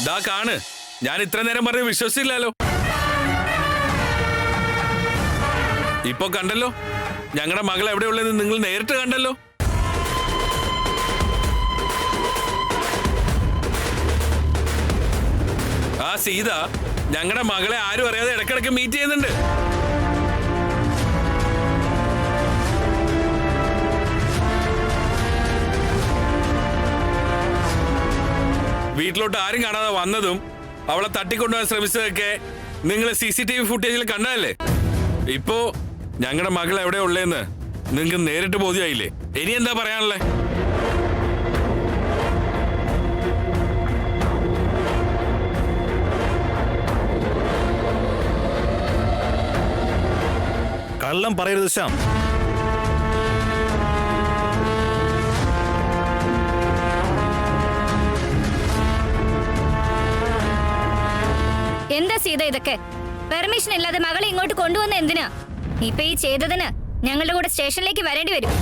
ദാ കാണ്, ഞാൻ ഇത്ര നേരം പറഞ്ഞ് വിശ്വസിച്ചില്ലല്ലോ. ഇപ്പൊ കണ്ടല്ലോ, ഞങ്ങളുടെ മകൾ എവിടെയുള്ളത് നിങ്ങൾ നേരിട്ട് കണ്ടല്ലോ. ആ സീത ഞങ്ങളുടെ മകളെ ആരും അറിയാതെ ഇടക്കിടക്ക് മീറ്റ് ചെയ്യുന്നുണ്ട്. വീട്ടിലോട്ട് ആരും കാണാതെ വന്നതും അവളെ തട്ടിക്കൊണ്ടുപോകാൻ ശ്രമിച്ചതൊക്കെ നിങ്ങൾ CCTV ഫുട്ടേജിൽ കണ്ടതല്ലേ. ഇപ്പോ ഞങ്ങളുടെ മകൾ എവിടെ ഉള്ളേന്ന് നിങ്ങൾക്ക് നേരിട്ട് ബോധ്യമായില്ലേ. ഇനി എന്താ പറയാനുള്ളേ? കള്ളം പറയരുത് ശ്യാം. എന്താ സീത ഇതൊക്കെ? പെർമിഷൻ ഇല്ലാതെ മകളെ ഇങ്ങോട്ട് കൊണ്ടുവന്ന എന്തിനാ? ഇപ്പൊ ഈ ചെയ്തതിന് ഞങ്ങളുടെ കൂടെ സ്റ്റേഷനിലേക്ക് വരേണ്ടി വരും.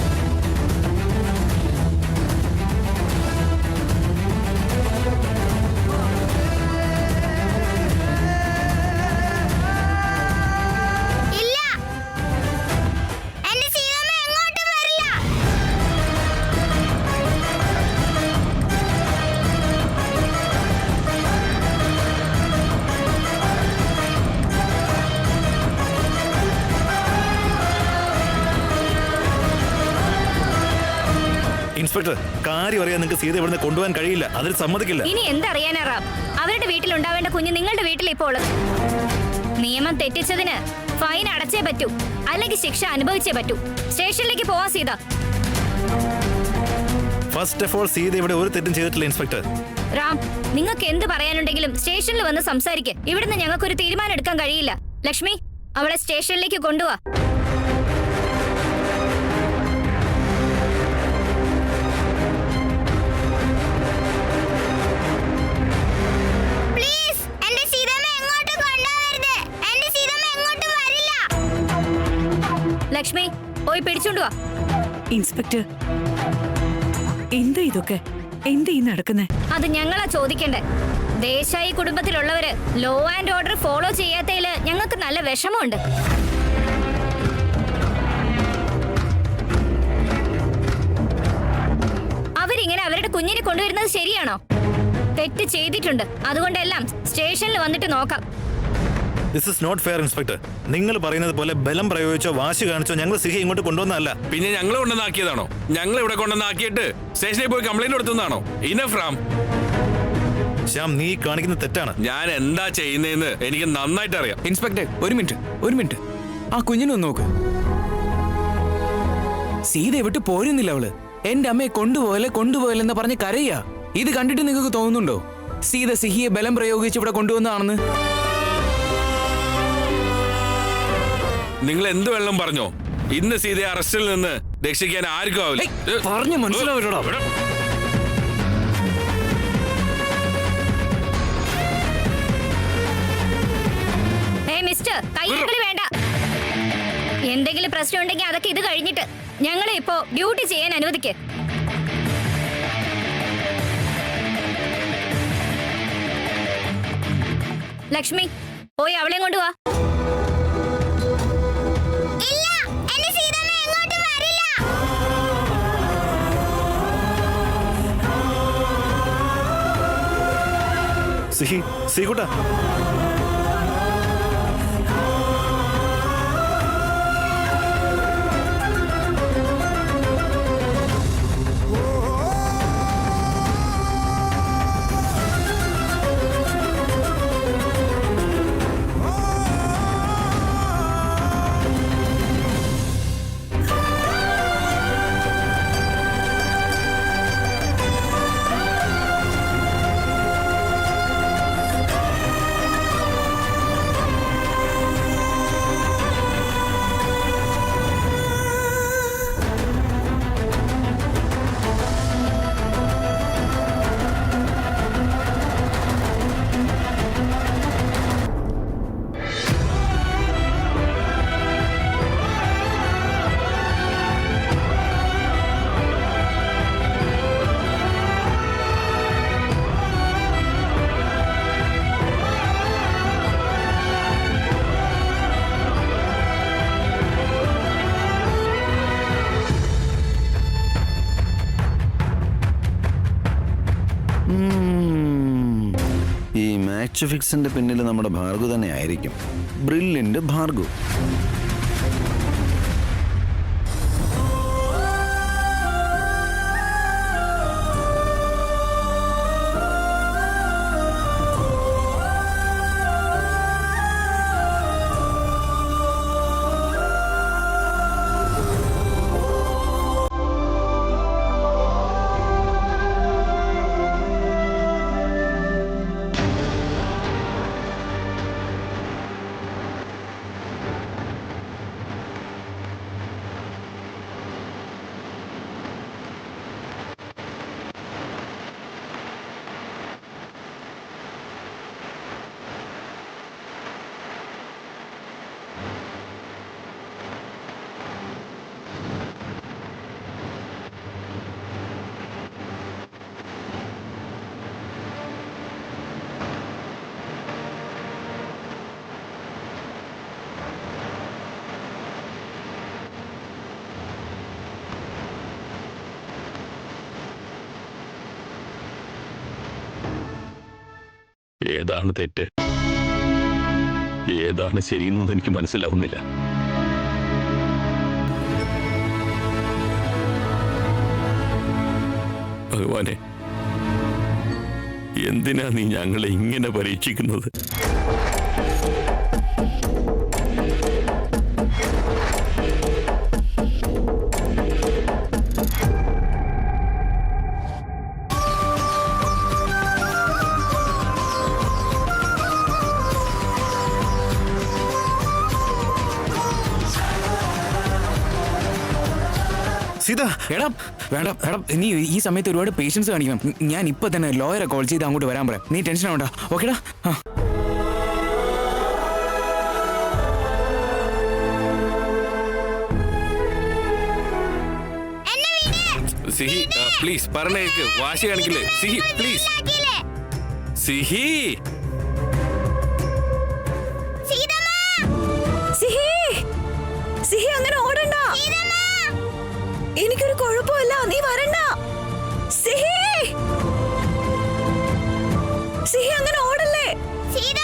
ഇൻസ്പെക്ടർ, കാര്യം അറിയാൻ നിങ്ങൾക്ക് സീത ഇവിടുന്ന് കൊണ്ടുപോകാൻ കഴിയില്ല. അതിൽ സമ്മതിക്കില്ല. ഇനി എന്തറിയാനാ റാം? അവരുടെ വീട്ടിലുണ്ടാവേണ്ട കുഞ്ഞ് നിങ്ങളുടെ വീട്ടിൽ ഇപ്പോൾ ഉള്ളത്. നിയമം തെറ്റിച്ചതിന് ഫൈൻ അടച്ചേ പറ്റൂ, അല്ലെങ്കിൽ ശിക്ഷ അനുഭവിച്ചേ പറ്റൂ. സ്റ്റേഷനിലേക്ക് പോവാ Sita. First of all, Sita ഇവിടെ ഒരു തെറ്റും ചെയ്തിട്ടില്ല ഇൻസ്പെക്ടർ. റാം, നിങ്ങൾക്ക് എന്ത് പറയാനുണ്ടെങ്കിലും സ്റ്റേഷനിൽ വന്ന് സംസാരിക്കുക. ഇവിടുന്ന് ഞങ്ങൾക്കൊരു തീരുമാനം എടുക്കാൻ കഴിയില്ല. ലക്ഷ്മി, അവളെ സ്റ്റേഷനിലേക്ക് കൊണ്ടുപോവാ. ലക്ഷ്മി, പോയി പിടിച്ചോണ്ട് വാ. ഇൻസ്പെക്ടർ, എന്താ ഇതൊക്കെ? എന്താ ഈ നടക്കുന്നേ? അത് ഞങ്ങളാ ചോദിക്കണ്ടേ. ദേശായി കുടുംബത്തിലുള്ളവര് ലോ ആൻഡ് ഓർഡർ ഫോളോ ചെയ്യാത്തതില് ഞങ്ങൾക്ക് നല്ല വിഷമമുണ്ട്. അവരിങ്ങനെ അവരുടെ കുഞ്ഞിനെ കൊണ്ടുവരുന്നത് ശരിയാണോ? തെറ്റ് ചെയ്തിട്ടുണ്ട്. അതുകൊണ്ടെല്ലാം സ്റ്റേഷനിൽ വന്നിട്ട് നോക്കാം. This is not fair inspector. നിങ്ങൾ പറയുന്നത് പോലെ ബലം പ്രയോഗിച്ചോ വാശി കാണിച്ചോ ഞങ്ങൾ സിഹ ഇങ്ങോട്ട് കൊണ്ടുവന്നതല്ല. പിന്നെ ഞങ്ങൾ കൊണ്ടുവന്നാക്കിയതാണോ? ഞങ്ങൾ ഇവിടെ കൊണ്ടുവന്നാക്കിയിട്ട് സ്റ്റേഷനിൽ പോയി കംപ്ലൈന്റ് കൊടുത്തതാണോ? ഇനഫ് റാം. ശ്യാം, നീ കാണിക്കുന്ന തെറ്റാണ്. ഞാൻ എന്താ ചെയ്യുന്നതെന്ന് എനിക്ക് നന്നായിട്ട് അറിയാം. ഇൻസ്പെക്ടർ, ഒരു മിനിറ്റ്. ആ കുഞ്ഞിനൊന്ന് നോക്ക്. സീത വിട്ട് പോരുന്നില്ല അവള്. എന്റെ അമ്മയെ കൊണ്ടുപോയല്ലെന്ന് പറഞ്ഞ് കരയാ. ഇത് കണ്ടിട്ട് നിങ്ങൾക്ക് തോന്നുന്നുണ്ടോ സീത സിഹിയെ ബലം പ്രയോഗിച്ച് ഇവിടെ കൊണ്ടുവന്നതാണെന്ന്? നിങ്ങൾ എന്ത് വെള്ളം പറഞ്ഞോ, ഇന്ന് സീതയെ അറസ്റ്റിൽ നിന്ന് രക്ഷിക്കാൻ ആർക്കും ആവില്ല. പറഞ്ഞു മനസ്സിലാവൂടാ. മിസ്റ്റർ, കയ്യടി വേണ്ട. എന്തെങ്കിലും പ്രശ്നം ഉണ്ടെങ്കിൽ അതൊക്കെ ഇത് കഴിഞ്ഞിട്ട് ഞങ്ങളെ ഇപ്പോ ഡ്യൂട്ടി ചെയ്യാൻ അനുവദിക്ക്. ലക്ഷ്മി, പോയി അവളെയും കൊണ്ടുവാ. സിഹി, സീകുട്ട, ഈ മാച്ച് ഫിക്സിന്റെ പിന്നിൽ നമ്മുടെ ഭാർഗു തന്നെ ആയിരിക്കും. ബ്രില്യന്റ് ഭാർഗു. ഏതാണ് തെറ്റ്, ഏതാണ് ശരിയെന്നത് എനിക്ക് മനസ്സിലാവുന്നില്ല. ഭഗവാനെ, എന്തിനാ നീ ഞങ്ങളെ ഇങ്ങനെ പരീക്ഷിക്കുന്നത്? സീത, എടാ വേണ്ട എടാ, നീ ഈ സമയത്ത് ഒരുപാട് പേഷ്യൻസ് കാണിക്കണം. ഞാൻ ഇപ്പൊ തന്നെ ലോയറെ കോൾ ചെയ്ത് അങ്ങോട്ട് വരാൻ പറയാം. നീ ടെൻഷൻ ആവണ്ട, ഓക്കേടാ? സിഹി പ്ലീസ് പറഞ്ഞേക്ക്, വാശി കാണിക്കില്ലേ സിഹി, പ്ലീസ്. സിഹി, സിഹി അങ്ങനെ ഓടണ്ട. എനിക്കൊരു കുഴപ്പമില്ല, നീ വരണ്ട. സിഹി, സിഹി അങ്ങനെ ഓടല്ലേ. സിഹി,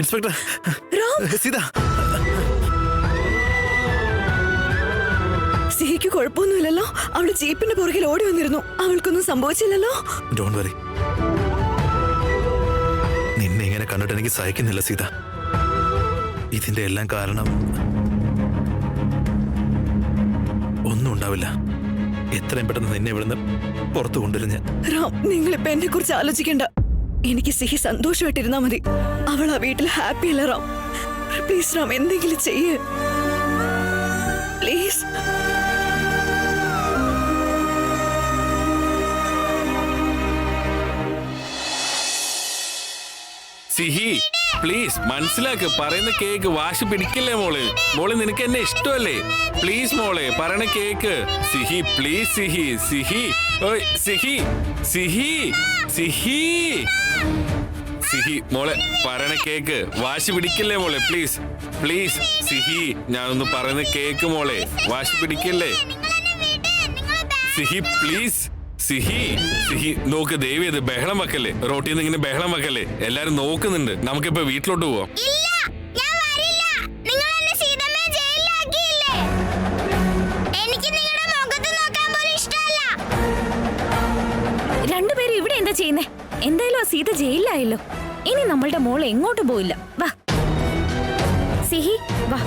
ഇൻസ്പെക്ടർ, സീത. സിഹി സിഹിക്ക് കുഴപ്പമൊന്നുമില്ലല്ലോ? അവള് ജീപ്പിന്റെ പുറകിൽ ഓടി വന്നിരുന്നു. അവൾക്കൊന്നും സംഭവിച്ചില്ലല്ലോ? Don't worry. നിന്നെ ഇങ്ങനെ കണ്ടിട്ട് എനിക്ക് സഹിക്കുന്നില്ല സീത. ഇതിന്റെ എല്ലാം കാരണം ഒന്നും ഉണ്ടാവില്ല. എത്രയും പെട്ടെന്ന് നിന്നെ ഇവിടുന്ന് പുറത്തു കൊണ്ടുവരും ഞാൻ. റാം, നിങ്ങളിപ്പോ എന്നെ കുറിച്ച് ആലോചിക്കണ്ട. എനിക്ക് സിഹി സന്തോഷമായിട്ടിരുന്നാ മതി. അവൾ ആ വീട്ടിൽ ഹാപ്പി അല്ല റാം. പ്ലീസ് റാം, എന്തെങ്കിലും ചെയ്യേ പ്ലീസ്. സിഹി പ്ലീസ് മനസ്സിലാക്ക്, പറയുന്ന കേക്ക്. വാശി പിടിക്കില്ലേ മോള്? മോള് നിനക്ക് എന്നെ ഇഷ്ടമല്ലേ? പ്ലീസ് മോളെ പറയണ കേക്ക്. സിഹി പ്ലീസ്. സിഹി സിഹി ഓയ് സിഹി സിഹി സിഹി സിഹി മോളെ പറയണ കേക്ക്. വാശി പിടിക്കില്ലേ മോളെ? പ്ലീസ് പ്ലീസ് സിഹി, ഞാനൊന്ന് പറയുന്ന കേക്ക് മോളെ. വാശി പിടിക്കില്ലേ സിഹി? പ്ലീസ് സിഹി. സിഹി നോക്ക്, ദേവി അത് ബഹളം വെക്കല്ലേ. റോട്ടിൽ നിന്ന് ഇങ്ങനെ ബഹളം വെക്കല്ലേ. എല്ലാരും നോക്കുന്നുണ്ട്. നമുക്കിപ്പോ വീട്ടിലോട്ട് പോവാം. രണ്ടുപേരും ഇവിടെ എന്താ ചെയ്യുന്നേ? എന്തായാലും ആ സീത ജയിലിലായല്ലോ. ഇനി നമ്മളുടെ മോള് എങ്ങോട്ട് പോയില്ല. വാ സിഹി, വാ.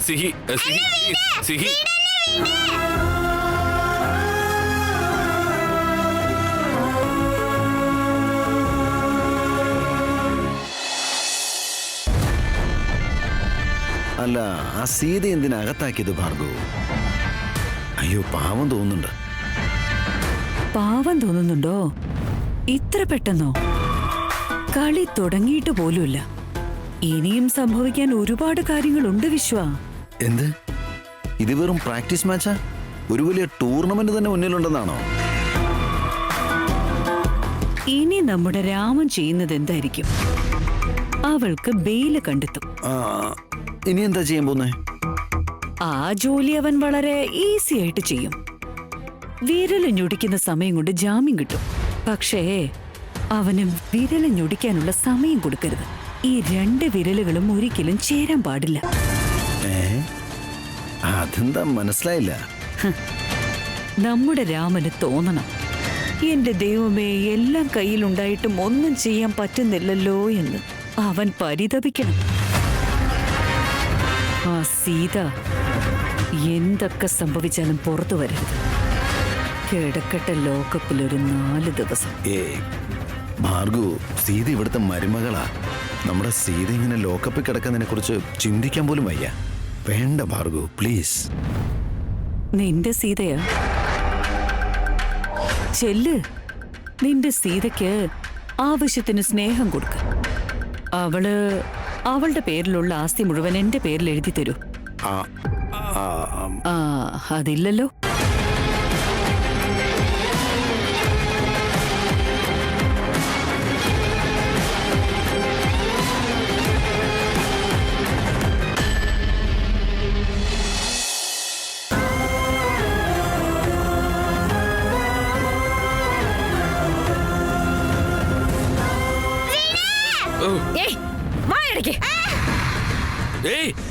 സിഹി സിഹി സിഹി അല്ല, ആ സീത എന്തിനകത്താക്കിയത് ഭാർഗവ്? അയ്യോ, പാവം തോന്നുന്നുണ്ട്. പാവം തോന്നുന്നുണ്ടോ? ഇത്ര പെട്ടെന്നോ? കളി തുടങ്ങിയിട്ട് പോലുമില്ല. ഇനിയും സംഭവിക്കാൻ ഒരുപാട് കാര്യങ്ങളുണ്ട് വിശ്വ. എന്ത്? ഇത് വെറും പ്രാക്ടീസ് മാച്ചാ? ഒരു വലിയ ടൂർണമെന്റ് തന്നെ മുന്നിലുണ്ടെന്നാണോ? ഇനി നമ്മുടെ രാമൻ ചെയ്യുന്നത് എന്തായിരിക്കും? അവൾക്ക് ബെയില് കണ്ടെത്തും. ഇനി എന്താ ചെയ്യാൻ പോന്നേ? ആ ജോലി അവൻ വളരെ ഈസി ആയിട്ട് ചെയ്യും. വിരല് ഞൊടിക്കുന്ന സമയം കൊണ്ട് ജാമ്യം കിട്ടും. പക്ഷേ അവന് വിരല് ഞൊടിക്കാനുള്ള സമയം കൊടുക്കരുത്. ഈ രണ്ട് വിരലുകളും ഒരിക്കലും ചേരാൻ പാടില്ല. അതെന്താ മനസ്സിലായില്ല? നമ്മുടെ രാമന് തോന്നണം, എന്റെ ദൈവമേ, എല്ലാം കയ്യിലുണ്ടായിട്ടും ഒന്നും ചെയ്യാൻ പറ്റുന്നില്ലല്ലോ എന്ന് അവൻ പരിതപിക്കണം. ആ സീത എന്തൊക്കെ സംഭവിച്ചാലും പുറത്തു വരരുത്. കിടക്കട്ടെ ലോകപ്പിൽ ഒരു 4 ദിവസം. ഭാർഗു, സീത ഇവിടുത്തെ മരുമകളാ. നമ്മുടെ സീത ഇങ്ങനെ ലോക്കപ്പിൽ കിടക്കുന്നതിനെ കുറിച്ച് ചിന്തിക്കാൻ പോലും വയ്യ. വേണ്ട ഭാർഗു, പ്ലീസ്. നിന്റെ സീതയാ? ചെല്ല്, നിന്റെ സീതയ്ക്ക് ആവശ്യത്തിന് സ്നേഹം കൊടുക്ക. അവളുടെ പേരിലുള്ള ആസ്തി മുഴുവൻ എന്റെ പേരിൽ എഴുതി തരൂ. അതില്ലല്ലോ.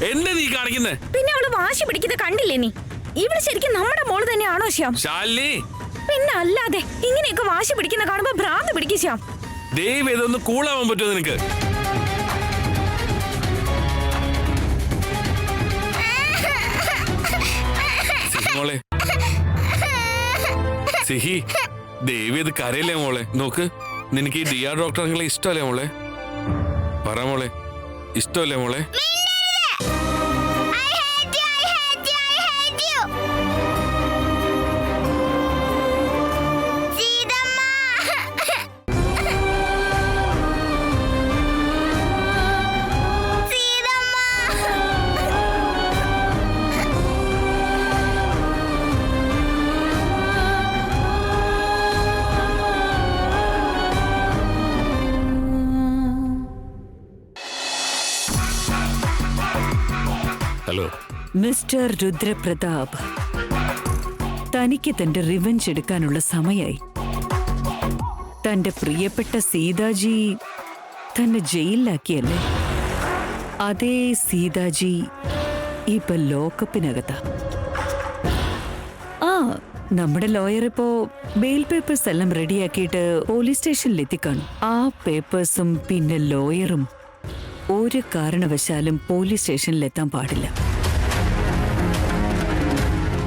എന്നെ നീ കാണിക്കുന്നേ? പിന്നെ അവള് വാശി പിടിക്കുന്നത് കണ്ടില്ലേ നീ? ഇവിടെ ശരിക്കും നമ്മുടെ മോള് തന്നെയാണോ ശ്യാം? ശാലിനി, പിന്നെ അല്ലാതെ ഇങ്ങനെയൊക്കെ വാശി പിടിക്കുന്ന കാണുമ്പോ ഭ്രാന്ത് പിടിക്കും ശ്യാം. ദൈവം ഇതൊന്ന് കൂളാവാൻ പറ്റുമോ നിനക്ക്? മോളെ സിഹി, ദേവി ഇത് കരയില്ലേ മോളെ? നോക്ക്, നിനക്ക് ഈ ദിയ ഡോക്ടറെ ഇഷ്ടമല്ലേ മോളെ? പറ മോളെ, ഇഷ്ടമല്ലേ മോളെ? ഹലോ. മിസ്റ്റർ രുദ്രപ്രതാപ്, തനിക്ക് തന്റെ റിവെഞ്ച് എടുക്കാനുള്ള സമയായി. തന്റെ പ്രിയപ്പെട്ട സീതാജി തന്നെ ജയിലിലാക്കിയല്ലേ? അതേ സീതാജി ഇപ്പൊ ലോക്കപ്പിനകത്താ. ആ, നമ്മുടെ ലോയർ ഇപ്പോ ബെയിൽ പേപ്പേഴ്സ് എല്ലാം റെഡിയാക്കിയിട്ട് പോലീസ് സ്റ്റേഷനിൽ എത്തിക്കാണും. ആ പേപ്പേഴ്സും പിന്നെ ലോയറും ഒരു കാരണവശാലും പോലീസ് സ്റ്റേഷനിൽ എത്താൻ പാടില്ല.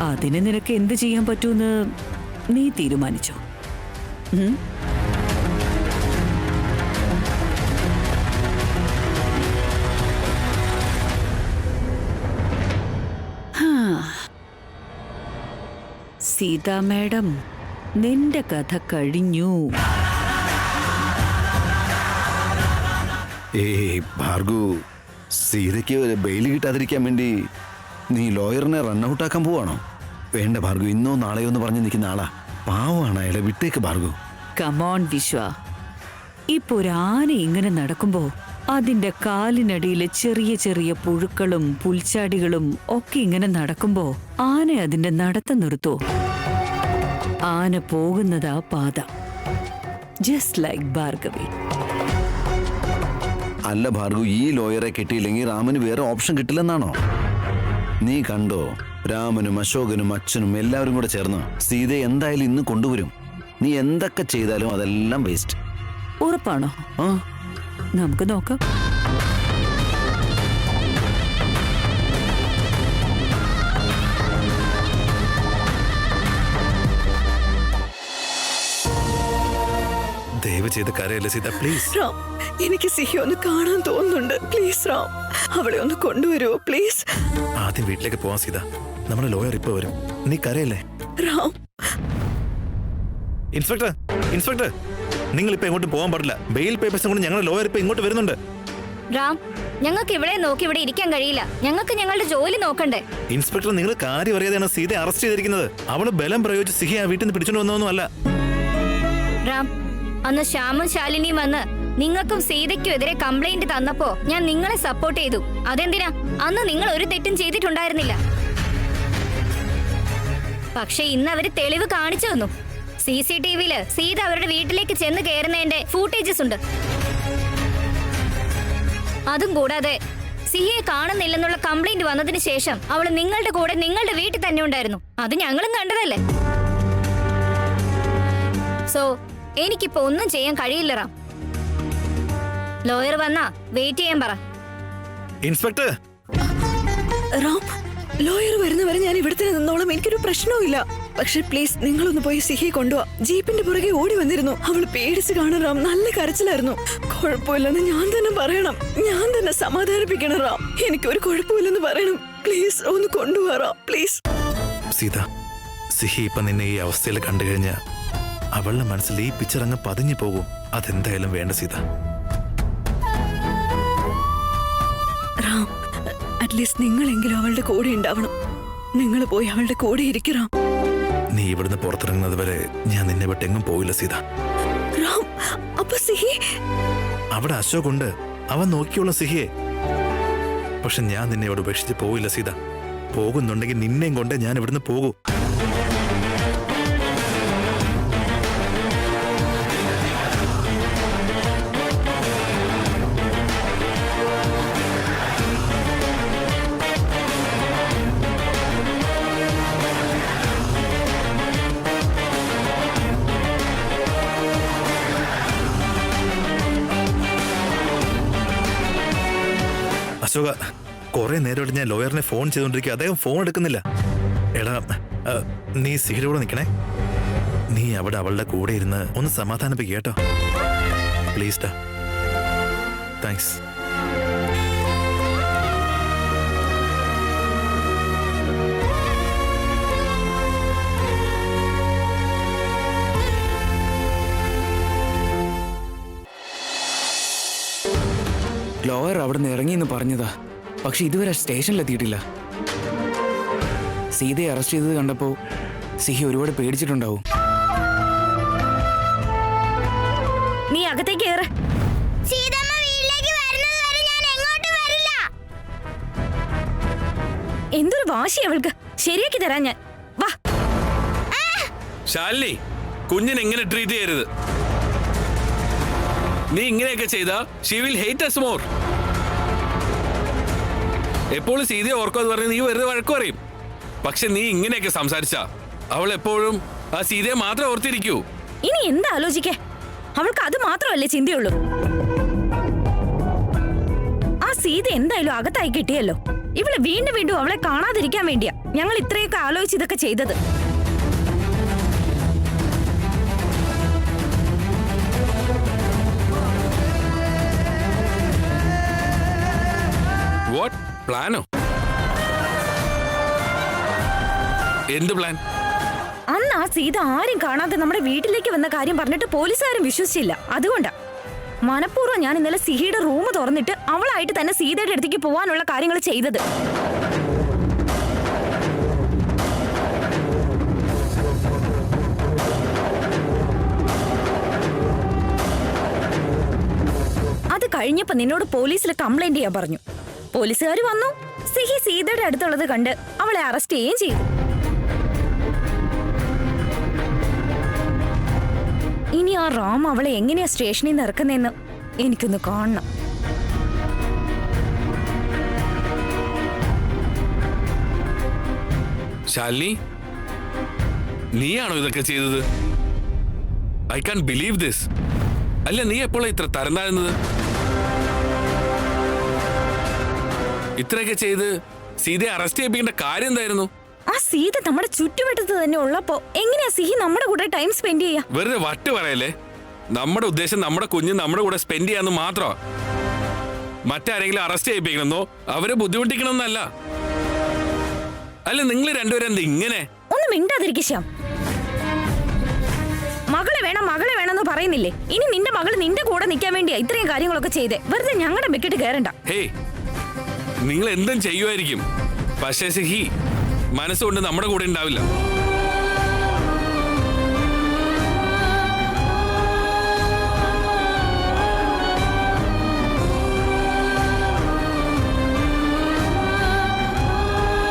അതിന് നിനക്ക് എന്ത് ചെയ്യാൻ പറ്റൂന്ന് നീ തീരുമാനിച്ചോ? സീതാ മാഡം, നിന്റെ കഥ കഴിഞ്ഞു. ഏയ് ഭാർഗു, സീതയ്ക്ക് ബെയിൽ കിട്ടാതിരിക്കാൻ വേണ്ടി നീ ലോയറിനെ റണ്ണൌട്ടാക്കാൻ പോവാണോ? വേണ്ട ഭാർഗു, ഇന്നോ നാളെയോ എന്ന് പറഞ്ഞ് നിൽക്കുന്ന ആളാ. പാവമാണ് അയാളെ, വിട്ടേക്ക് ഭാർഗു. കമോൺ വിശ്വ, ഇപ്പൊ ഒരു ആന ഇങ്ങനെ നടക്കുമ്പോ അതിന്റെ കാലിനടിയിലെ ചെറിയ ചെറിയ പുഴുക്കളും പുൽച്ചാടികളും ഒക്കെ ഇങ്ങനെ നടക്കുമ്പോ ആന അതിന്റെ നടത്തം നിർത്തോ? ആന പോകുന്നതാ പാത. Just like Bhargavi. അല്ല ഭാർഗു, ഈ ലോയറെ കിട്ടിയില്ലെങ്കിൽ രാമന് വേറെ ഓപ്ഷൻ കിട്ടില്ലെന്നാണോ? നീ കണ്ടോ, രാമനും അശോകനും അച്ഛനും എല്ലാവരും കൂടെ ചേർന്ന് സീതയെ എന്തായാലും ഇന്ന് കൊണ്ടുവരും. നീ എന്തൊക്കെ ചെയ്താലും അതെല്ലാം വേസ്റ്റ്. ഉറപ്പാണോ? ആ, നമുക്ക് നോക്കാം. ദയവ് ചെയ്ത് കരയല്ലേ സീത, പ്ലീസ്. റാം, എനിക്ക് സിഹി ഒന്ന് കാണാൻ തോന്നുന്നുണ്ട്. പ്ലീസ് റാം, അവളെ ഒന്ന് കൊണ്ടുവരുമോ പ്ലീസ്? ആദ്യം വീട്ടിലേക്ക് പോവാൻ സീത, നമ്മുടെ ലോയർ ഇപ്പൊ വരും. നീ കരയല്ലേ? റാം, ഇൻസ്പെക്ടർ, ഇൻസ്പെക്ടർ, നിങ്ങൾ ഇപ്പൊ എങ്ങോട്ടും പോകാൻ പാടില്ല. ബെയിൽ പേപ്പേഴ്സും കൊണ്ട് ഞങ്ങളുടെ ലോയർ ഇപ്പൊ ഇങ്ങോട്ട് വരുന്നുണ്ട്. റാം, ഞങ്ങൾക്ക് ഇവിടെ നോക്കി ഇവിടെ ഇരിക്കാൻ കഴിയില്ല. ഞങ്ങൾക്ക് ഞങ്ങളുടെ ജോലി നോക്കണ്ടേ? ഇൻസ്പെക്ടർ, നിങ്ങൾ കാര്യം അറിയാതെയാണ് സീതയെ അറസ്റ്റ് ചെയ്തിരിക്കുന്നത്. അവള് ബലം പ്രയോഗിച്ച് സിഹി ആ വീട്ടിൽ നിന്ന് പിടിച്ചോണ്ട് വന്നതൊന്നും അല്ല. റാം, അന്ന് ശ്യാമും ശാലിനിയും വന്ന് നിങ്ങൾക്കും സീതയ്ക്കും എതിരെ കംപ്ലൈന്റ് തന്നപ്പോ ഞാൻ നിങ്ങളെ സപ്പോർട്ട് ചെയ്തു. അതെന്തിനാ? അന്ന് നിങ്ങൾ ഒരു തെറ്റും ചെയ്തിട്ടുണ്ടായിരുന്നില്ല. പക്ഷെ ഇന്ന് അവര് തെളിവ് കാണിച്ചു തന്നു. CCTVയില് സീത അവരുടെ വീട്ടിലേക്ക് ചെന്ന് കയറുന്നതിന്റെ ഫൂട്ടേജസ് ഉണ്ട്. അതും കൂടാതെ സിഹിയെ കാണുന്നില്ലെന്നുള്ള കംപ്ലൈന്റ് വന്നതിന് ശേഷം അവള് നിങ്ങളുടെ കൂടെ നിങ്ങളുടെ വീട്ടിൽ തന്നെ ഉണ്ടായിരുന്നു. അത് ഞങ്ങളും കണ്ടതല്ലേ. സോ എനിക്കിപ്പോ ഒന്നും ചെയ്യാൻ കഴിയില്ല റാം. ലോയർ വന്നാ വെയിറ്റ് ചെയ്യാൻ പറ. ഇൻസ്പെക്ടർ, റാം, ലോയർ വരുന്നവരെ ഞാൻ ഇവിടെ തന്നെ നിന്നോളാം. എനിക്കൊരു പ്രശ്നവും ഇല്ല. പക്ഷെ പ്ലീസ് നിങ്ങളൊന്ന് പോയി സിഹിയെ കൊണ്ടുപോവാ. ജീപ്പിന്റെ പുറകെ ഓടി വന്നിരുന്നു. അവള് പേടിച്ച് കാണും റാം. നല്ല കരച്ചിലായിരുന്നു. കുഴപ്പമില്ലെന്ന് ഞാൻ തന്നെ പറയണം. ഞാൻ തന്നെ സമാധാനിപ്പിക്കണം റാം. എനിക്കൊരു കുഴപ്പമില്ലെന്ന് പറയണം. പ്ലീസ് ഒന്ന് കൊണ്ടുപോവാ പ്ലീസ്. സീത, സിഹി ഇപ്പൊ നിന്നെ ഈ അവസ്ഥയിൽ കണ്ടു കഴിഞ്ഞാൽ അവളുടെ മനസ്സിൽ ഈ പിക്ചർ അങ്ങ് പതിഞ്ഞു പോകും. അതെന്തായാലും വേണ്ട സീത. റാം, അറ്റ്ലീസ്റ്റ് നിങ്ങളെങ്കിലും അവളുടെ കൂടെ ഉണ്ടാവണം. നിങ്ങൾ പോയി അവളുടെ കൂടെ ഇരിക്കണം. നീ ഇവിടുന്ന് പുറത്തിറങ്ങുന്നത് വരെ ഞാൻ നിന്നെ വിട്ടെങ്ങും പോയില്ല സീത. റാം, അപ്പൊ സിഹി? അവിടെ അശോക് ഉണ്ട്, അവൻ നോക്കിയുള്ള സിഹിയെ. പക്ഷെ ഞാൻ നിന്നെ ഇവിടെ ഉപേക്ഷിച്ച് പോയില്ല സീത. പോകുന്നുണ്ടെങ്കിൽ നിന്നെയും കൊണ്ട് ഞാൻ ഇവിടുന്ന് പോകൂ. അശോക, കുറെ നേരമായിട്ട് ഞാൻ ലോയറിനെ ഫോൺ ചെയ്തോണ്ടിരിക്കുക. അദ്ദേഹം ഫോൺ എടുക്കുന്നില്ല. എടാ, നീ സിഹിയുടെ കൂടെ നിൽക്കണേ. നീ അവിടെ അവളുടെ കൂടെ ഇരുന്ന് ഒന്ന് സമാധാനിപ്പിക്കുക കേട്ടോ. പ്ലീസ് ടാ. താങ്ക്സ്. ലോയർ അവിടെ നിന്ന് ഇറങ്ങിയെന്ന് പറഞ്ഞതാ. പക്ഷെ ഇതുവരെ സ്റ്റേഷനിലെത്തിയിട്ടില്ല. സീതയെ അറസ്റ്റ് ചെയ്തത് കണ്ടപ്പോ സിഹി ഒരുപാട് പേടിച്ചിട്ടുണ്ടാവും. നീ അകത്തേക്ക് കയറ്. വാശി അവൾക്ക്. ശരിയാക്കി തരാൻ ഞാൻ. വാ. ശാലിനി, കുഞ്ഞിനെ ഇങ്ങനെ ട്രീറ്റ് ചെയ്യരുത്. നീ ഇങ്ങനെയൊക്കെ ചെയ്താ she will hate us more. എപ്പോഴും സീതയെ ഓർക്കുമെന്ന് പറഞ്ഞ് നീ വെറുതെ വഴക്കു പറയും. പക്ഷെ നീ ഇങ്ങനെയൊക്കെ സംസാരിച്ചാ അവൾ എപ്പോഴും ആ സീതയെ മാത്രം ഓർത്തിരിക്കൂ. ഇനി എന്താ ആലോചിക്കേ? അവൾക്ക് അത് മാത്രമല്ലേ ചിന്തയുള്ളൂ. ആ സീത എന്തായാലും അകത്തായി കിട്ടിയല്ലോ. ഇവള് വീണ്ടും വീണ്ടും അവളെ കാണാതിരിക്കാൻ വേണ്ടിയാ ഞങ്ങൾ ഇത്രയൊക്കെ ആലോചിച്ച് ഇതൊക്കെ ചെയ്തത്. വാട്ട് പ്ലാനോ? എന്ത് പ്ലാൻ? അന്ന് ആ സീത ആരും കാണാതെ നമ്മുടെ വീട്ടിലേക്ക് വന്ന കാര്യം പറഞ്ഞിട്ട് പോലീസുകാരും വിശ്വസിച്ചില്ല. അതുകൊണ്ടാ മനഃപൂർവ്വം ഞാൻ ഇന്നലെ സിഹിയുടെ റൂം തുറന്നിട്ട് അവളായിട്ട് തന്നെ സീതയുടെ അടുത്തേക്ക് പോവാനുള്ള കാര്യങ്ങൾ ചെയ്തത്. അത് കഴിഞ്ഞപ്പോ നിന്നോട് പോലീസിൽ കംപ്ലൈന്റ് ചെയ്യാൻ പറഞ്ഞു. പോലീസുകാർ വന്നു. സിഹി സീതയുടെ അടുത്തുള്ളത് കണ്ട് അവളെ അറസ്റ്റ് ചെയ്യുകയും ചെയ്തു. ഇനി ആ റാം അവളെ എങ്ങനെയാ സ്റ്റേഷനിൽ നിന്ന് ഇറക്കുന്നതെന്ന് എനിക്കൊന്ന് കാണണം. ശാലിനി, നീയാണോ ഇതൊക്കെ ചെയ്തത്? I can believe this. അല്ല, നീ എപ്പോഴാണ് ഇത്ര തരം താഴ്ന്നത്? ഇത്രയൊക്കെ ചെയ്ത് സീതയെ അറസ്റ്റ് ചെയ്യിപ്പിക്കേണ്ട കാര്യം എന്തായിരുന്നു? ആ സീത നമ്മുടെ ചുറ്റുവട്ടത്ത് തന്നെ ഉള്ളപ്പോ എങ്ങനെയാ സിഹി നമ്മുടെ കൂടെ ടൈം സ്പെൻഡ് ചെയ്യാ? വെറുതെ വട്ട് പറയല്ലേ. നമ്മുടെ ഉദ്ദേശം നമ്മുടെ കുഞ്ഞ് നമ്മുടെ കൂടെ സ്പെൻഡ് ചെയ്യാന്ന് മാത്രമാ. മറ്റാരെങ്കിലും അറസ്റ്റ് ചെയ്യിപ്പിക്കണമെന്നോ അവരെ ബുദ്ധിമുട്ടിക്കണമെന്നല്ല. അല്ല, നിങ്ങൾ രണ്ടുപേരും എന്താ ഇങ്ങനെ? ഒന്ന് മിണ്ടാതിരിക്കും ശ്യാം. മകളെ വേണമെന്ന് പറയുന്നില്ലേ? ഇനി നിന്റെ മകള് നിന്റെ കൂടെ നിൽക്കാൻ വേണ്ടിയാ ഇത്രയും കാര്യങ്ങളൊക്കെ ചെയ്തേ. വെറുതെ ഞങ്ങളുടെ ബെക്കിട്ട് കയറണ്ട. ഹേയ്, നിങ്ങൾ എന്തും ചെയ്യുമായിരിക്കും. പക്ഷേ സിഹി മനസ്സുകൊണ്ട് നമ്മുടെ കൂടെ ഉണ്ടാവില്ല.